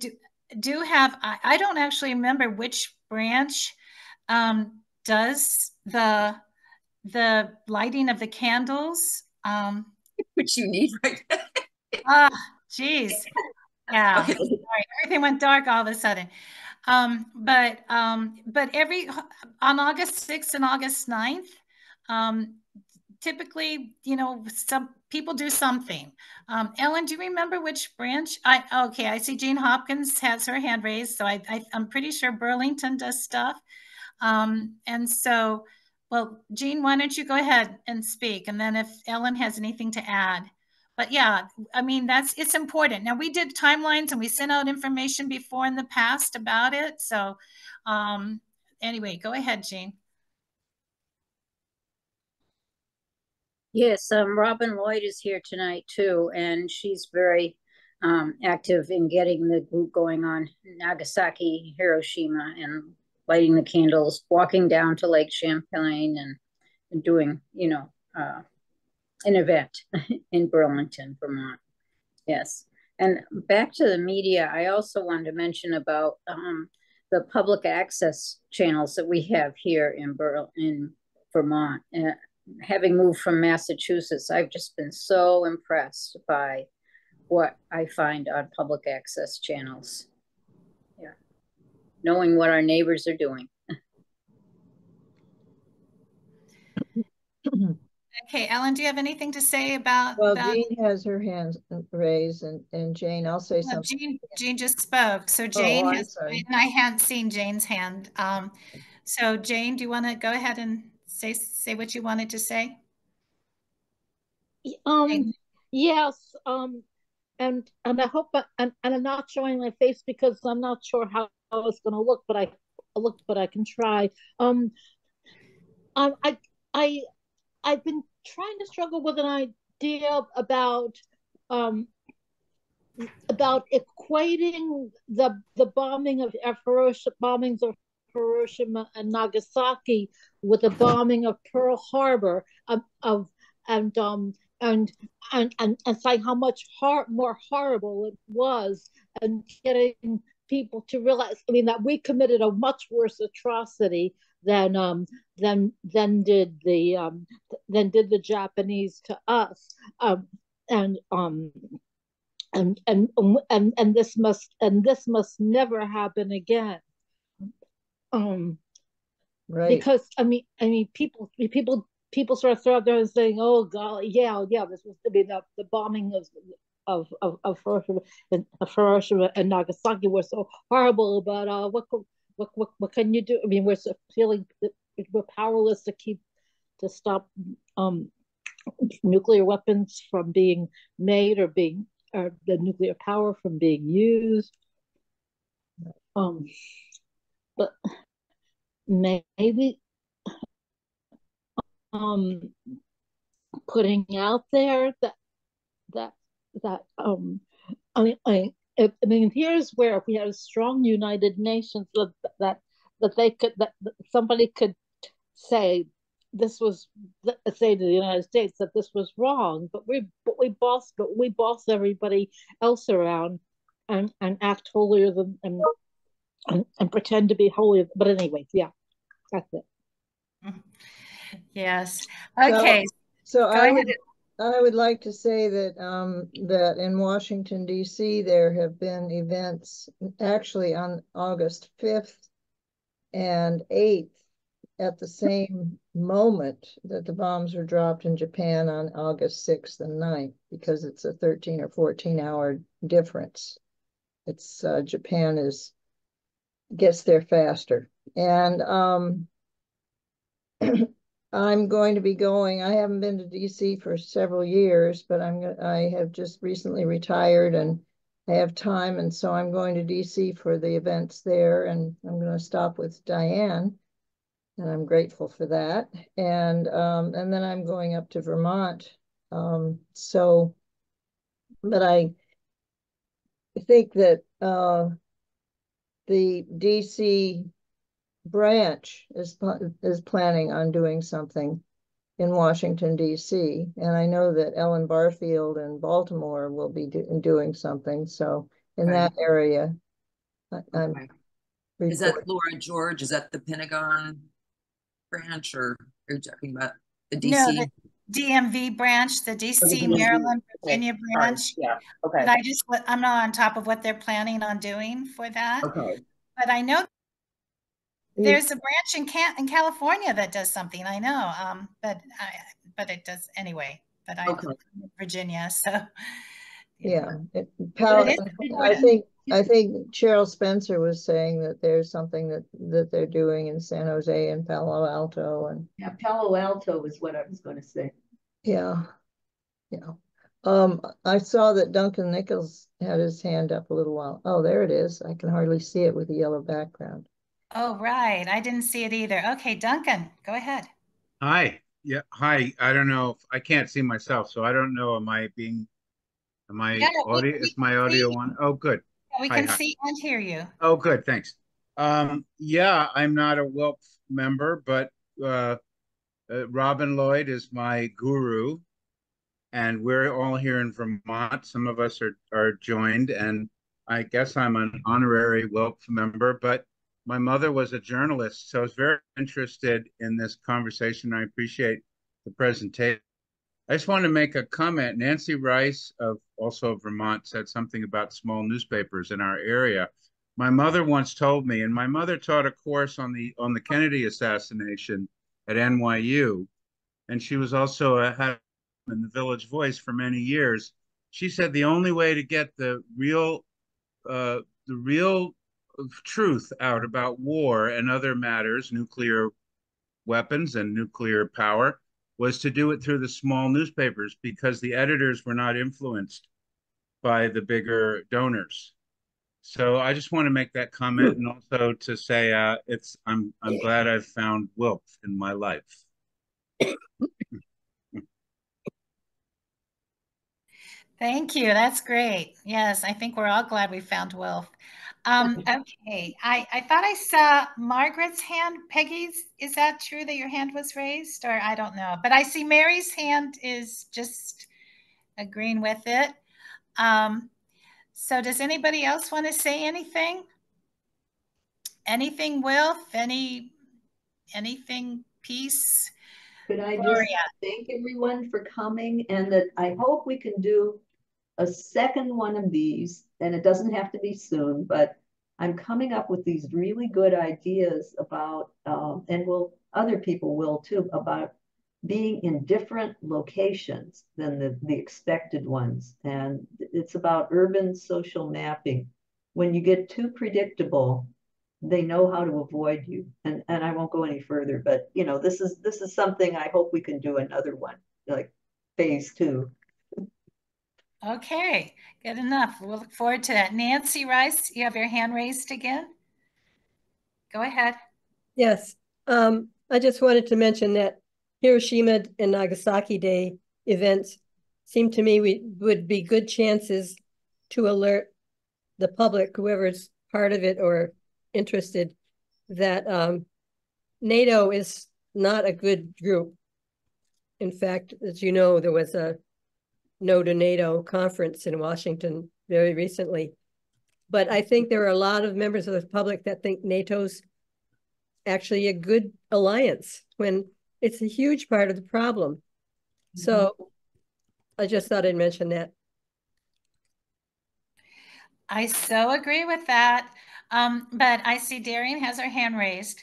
do have, I don't actually remember which branch does the lighting of the candles. Which you need right now. Ah, geez. Yeah, okay. Sorry, everything went dark all of a sudden. But on August 6th and August 9th, typically, you know, people do something. Ellen, do you remember which branch? Okay, I see Jean Hopkins has her hand raised, so I'm pretty sure Burlington does stuff. And so, well, Jean, why don't you go ahead and speak, and then if Ellen has anything to add. But yeah, I mean, it's important. Now, we did timelines and we sent out information before in the past about it. So anyway, go ahead, Jean. Yes, Robin Lloyd is here tonight too, and she's very active in getting the group going on Nagasaki, Hiroshima, and lighting the candles, walking down to Lake Champlain, and doing, you know, an event in Burlington, Vermont. Yes. And back to the media, I also wanted to mention about the public access channels that we have here in Vermont. Having moved from Massachusetts, I've just been so impressed by what I find on public access channels. Yeah. Knowing what our neighbors are doing. Okay, Ellen, do you have anything to say about Well, that? Jean has her hands raised, and Jane, I'll say something. Jean just spoke. So Jane I'm has, sorry. and I hadn't seen Jane's hand. So Jane, do you want to go ahead and say what you wanted to say? Yes. And I hope, and I'm not showing my face because I'm not sure how it's going to look, but I can try. I've been trying to struggle with an idea about equating the bombings of Hiroshima and Nagasaki with the bombing of Pearl Harbor, and saying how much more horrible it was, and getting people to realize, I mean, that we committed a much worse atrocity than did the Japanese to us, and this must never happen again. Right. Because I mean, people sort of throw out there and saying, "Oh God, yeah, this was to be the bombing of Hiroshima and Nagasaki were so horrible, but what can you do? I mean, we're feeling that we're powerless to stop nuclear weapons from being made, or the nuclear power from being used. But maybe putting out there that I mean, here's where if we had a strong United Nations, that somebody could say this was, say to the United States that this was wrong, but we boss everybody else around and act holier than and pretend to be holier. But anyway, yeah, that's it. Yes. Okay. So I would like to say that that in Washington, D.C., there have been events actually on August 5th and 8th at the same moment that the bombs were dropped in Japan on August 6th and 9th, because it's a 13 or 14-hour difference. It's Japan gets there faster. And I'm going to be going. I haven't been to DC for several years, but I have just recently retired and I have time, and so I'm going to DC for the events there, and I'm going to stop with Diane, and I'm grateful for that. And then I'm going up to Vermont. But I think that the DC branch is planning on doing something in Washington, D.C. And I know that Ellen Barfield in Baltimore will be doing something. So in that area, I'm Is that Laura George? Is that the Pentagon branch, or are you talking about the DC? No, the DMV branch, the DC, Maryland, Virginia branch. Yeah, okay. But I'm not on top of what they're planning on doing for that. Okay. But I know there's a branch in California that does something. I know, but it does anyway. but I'm from Virginia, so. Yeah, But I think Cheryl Spencer was saying that there's something that they're doing in San Jose and Palo Alto, and Yeah, Palo Alto is what I was going to say. yeah. I saw that Duncan Nichols had his hand up a little while. Oh, there it is. I can hardly see it with the yellow background. Oh, right. I didn't see it either. Okay, Duncan, go ahead. Hi. Yeah. Hi. I don't know if I can't see myself, so I don't know. Am I audio? Is my audio on? Oh, good. We Hi, can hi. see and hear you. Oh, good. Thanks. Yeah, I'm not a WILPF member, but Robin Lloyd is my guru, and we're all here in Vermont. Some of us are joined, and I guess I'm an honorary WILPF member, but my mother was a journalist, so I was very interested in this conversation. I appreciate the presentation. I just want to make a comment. Nancy Rice, also of Vermont, said something about small newspapers in our area. My mother once told me, and my mother taught a course on the Kennedy assassination at NYU, and she was also had in the Village Voice for many years. She said the only way to get the real truth out about war and other matters, nuclear weapons and nuclear power, was to do it through the small newspapers because the editors were not influenced by the bigger donors. So I just want to make that comment, and also to say I'm glad I've found WILPF in my life. Thank you. That's great. Yes, I think we're all glad we found WILPF. Okay, I thought I saw Margaret's hand. Peggy's, is that true that your hand was raised? Or I don't know, but I see Mary's hand is just agreeing with it. So does anybody else want to say anything? Anything, WILPF? Anything, peace? Could I Gloria. just thank everyone for coming, and that I hope we can do a second one of these, and it doesn't have to be soon, but I'm coming up with these really good ideas about, and other people will too, about being in different locations than the expected ones. And it's about urban social mapping. When you get too predictable, they know how to avoid you. And I won't go any further, but this is something I hope we can do another one, like phase 2. Okay, good enough. We'll look forward to that. Nancy Rice, you have your hand raised again. Go ahead. Yes, I just wanted to mention that Hiroshima and Nagasaki Day events seem to me would be good chances to alert the public, whoever's part of it or interested, that NATO is not a good group. In fact, as you know, there was a No to NATO conference in Washington very recently. But I think there are a lot of members of the public that think NATO's actually a good alliance when it's a huge part of the problem. Mm-hmm. So I just thought I'd mention that. I so agree with that. But I see Darian has her hand raised.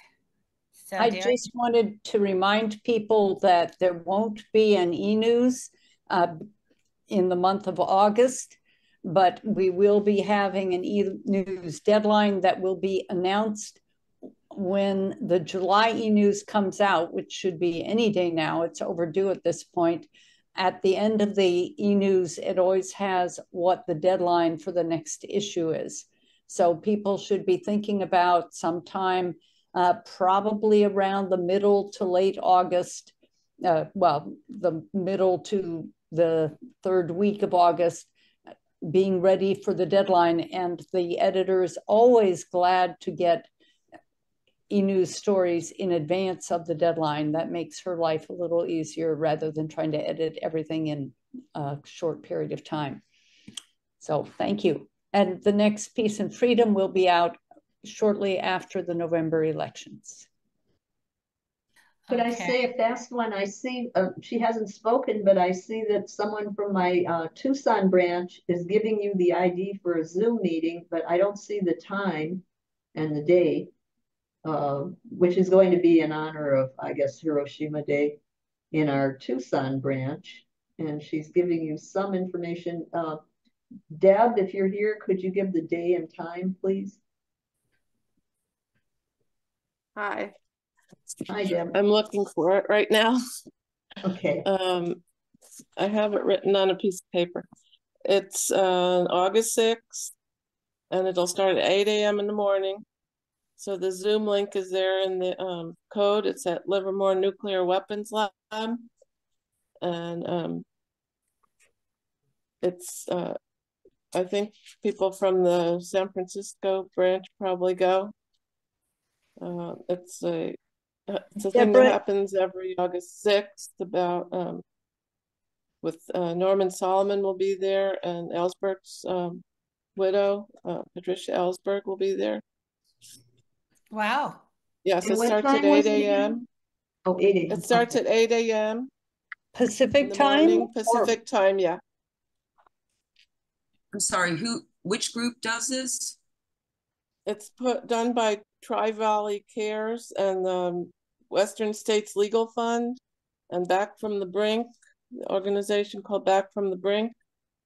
So I just wanted to remind people that there won't be an e-news in the month of August, but we will be having an e-news deadline that will be announced when the July e-news comes out, which should be any day now. It's overdue at this point. At the end of the e-news, it always has what the deadline for the next issue is. So people should be thinking about sometime probably around the middle to late August, well, the middle to the third week of August, being ready for the deadline. And the editor is always glad to get e-news stories in advance of the deadline. That makes her life a little easier rather than trying to edit everything in a short period of time. So thank you. And the next Peace and Freedom will be out shortly after the November elections. Could I say a fast one? I see she hasn't spoken, but I see that someone from my Tucson branch is giving you the ID for a Zoom meeting, but I don't see the time and the day, which is going to be in honor of, I guess, Hiroshima Day in our Tucson branch. and she's giving you some information. Deb, if you're here, could you give the day and time, please? Hi. Hi, Deb. I'm looking for it right now. Okay. I have it written on a piece of paper. It's August 6th, and it'll start at 8 a.m. in the morning. So the Zoom link is there in the code. It's at Livermore Nuclear Weapons Lab. And it's, I think people from the San Francisco branch probably go. It's a thing that happens every August 6th about with Norman Solomon will be there, and Ellsberg's widow, Patricia Ellsberg, will be there. Wow. Yes, it starts at 8 a.m. Oh, 8 a.m. It starts at 8 a.m. Pacific time? Pacific time, yeah. I'm sorry, which group does this? It's done by Tri-Valley Cares and the Western States Legal Fund and Back from the Brink, the organization called Back from the Brink.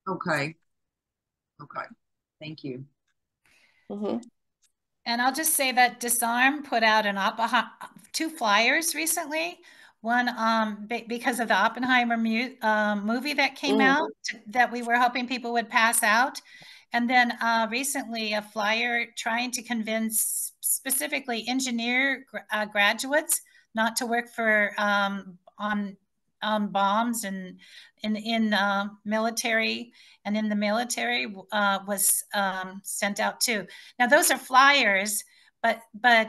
Okay. Okay. Thank you. Mm-hmm. And I'll just say that Disarm put out two flyers recently. One because of the Oppenheimer movie that came out that we were hoping people would pass out. And then recently a flyer trying to convince specifically engineer graduates not to work for on bombs and in military and in the military was sent out too. Now those are flyers, but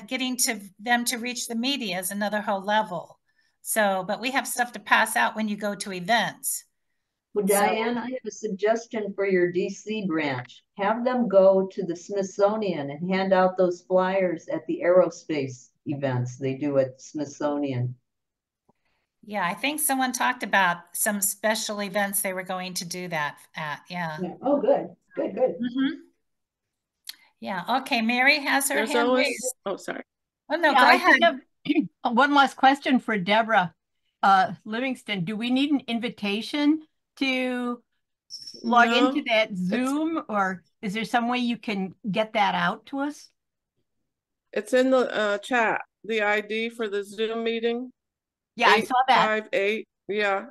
getting to them to reach the media is another whole level. So, but we have stuff to pass out when you go to events. Well, Diane, I have a suggestion for your DC branch. Have them go to the Smithsonian and hand out those flyers at the aerospace events they do at Smithsonian. Yeah, I think someone talked about some special events they were going to do that at. Yeah. Oh, good. Good. Mm-hmm. Yeah. Okay. Mary has her hand raised. Oh, sorry. Oh, no, Yeah, go I ahead. just have one last question for Deborah Livingston. Do we need an invitation to log into that Zoom, or is there some way you can get that out to us? It's in the chat, the ID for the Zoom meeting. Yeah, I saw that. 858, yeah.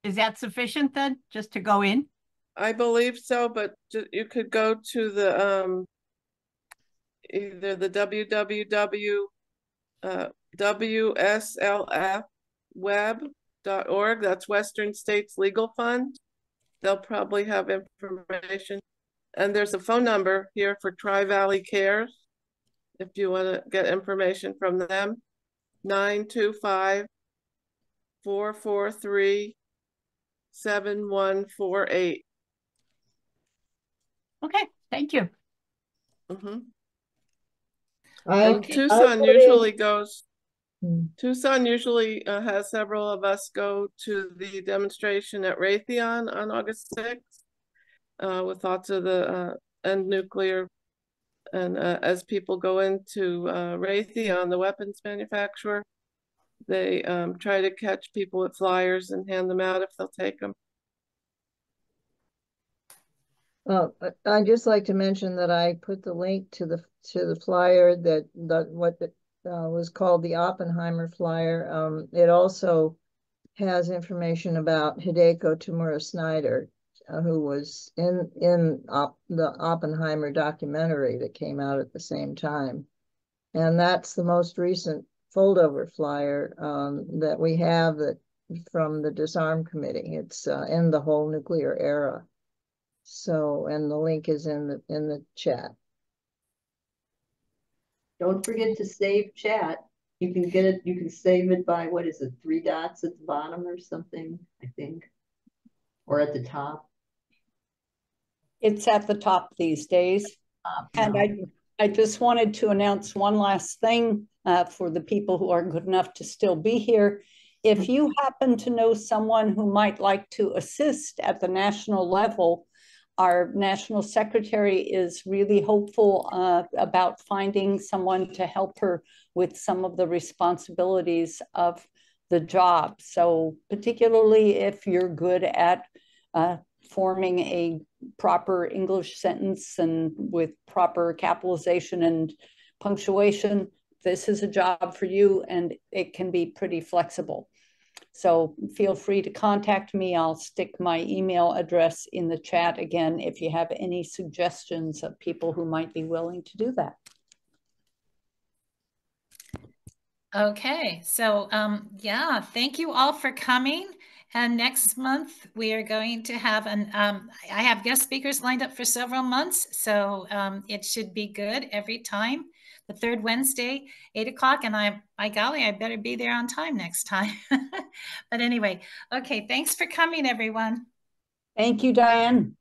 Is that sufficient then, just to go in? I believe so, but you could go to the either the www.wslfweb.org. That's Western States Legal Fund. They'll probably have information. And there's a phone number here for Tri-Valley Cares if you want to get information from them. 925-443-7148. Okay, thank you. Mm-hmm. And Tucson usually goes. Tucson usually has several of us go to the demonstration at Raytheon on August 6th with thoughts of the end nuclear. And as people go into Raytheon, the weapons manufacturer, they try to catch people with flyers and hand them out if they'll take them. I'd just like to mention that I put the link to the flyer that was called the Oppenheimer flyer. It also has information about Hideko Tamura Snyder, who was in the Oppenheimer documentary that came out at the same time. And that's the most recent foldover flyer that we have from the Disarm Committee. It's in the whole nuclear era. So, and the link is in the chat. Don't forget to save chat. You can get it, you can save it by, what is it, 3 dots at the bottom or something, I think, or at the top. It's at the top these days. And I just wanted to announce one last thing for the people who are good enough to still be here. If you happen to know someone who might like to assist at the national level, our national secretary is really hopeful about finding someone to help her with some of the responsibilities of the job. So particularly if you're good at forming a proper English sentence and with proper capitalization and punctuation, this is a job for you, and it can be pretty flexible. So feel free to contact me. I'll stick my email address in the chat again if you have any suggestions of people who might be willing to do that. Okay, so yeah, thank you all for coming. And next month we are going to have I have guest speakers lined up for several months, so it should be good every time. The third Wednesday, 8 o'clock, and by golly, I better be there on time next time. But anyway, okay, thanks for coming, everyone. Thank you, Diane.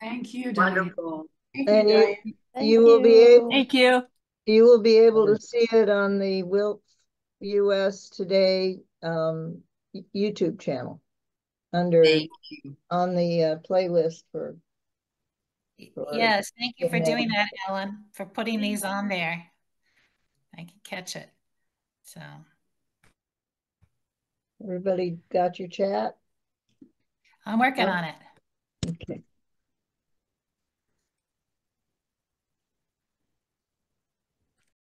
Thank you, Diane. Wonderful. And Diane. you will be able, Thank you. you will be able to see it on the WILPF US Today YouTube channel under on the playlist for yes, thank you for doing that, Ellen, for putting these on there. I can catch it. So everybody got your chat? I'm working on it. Okay.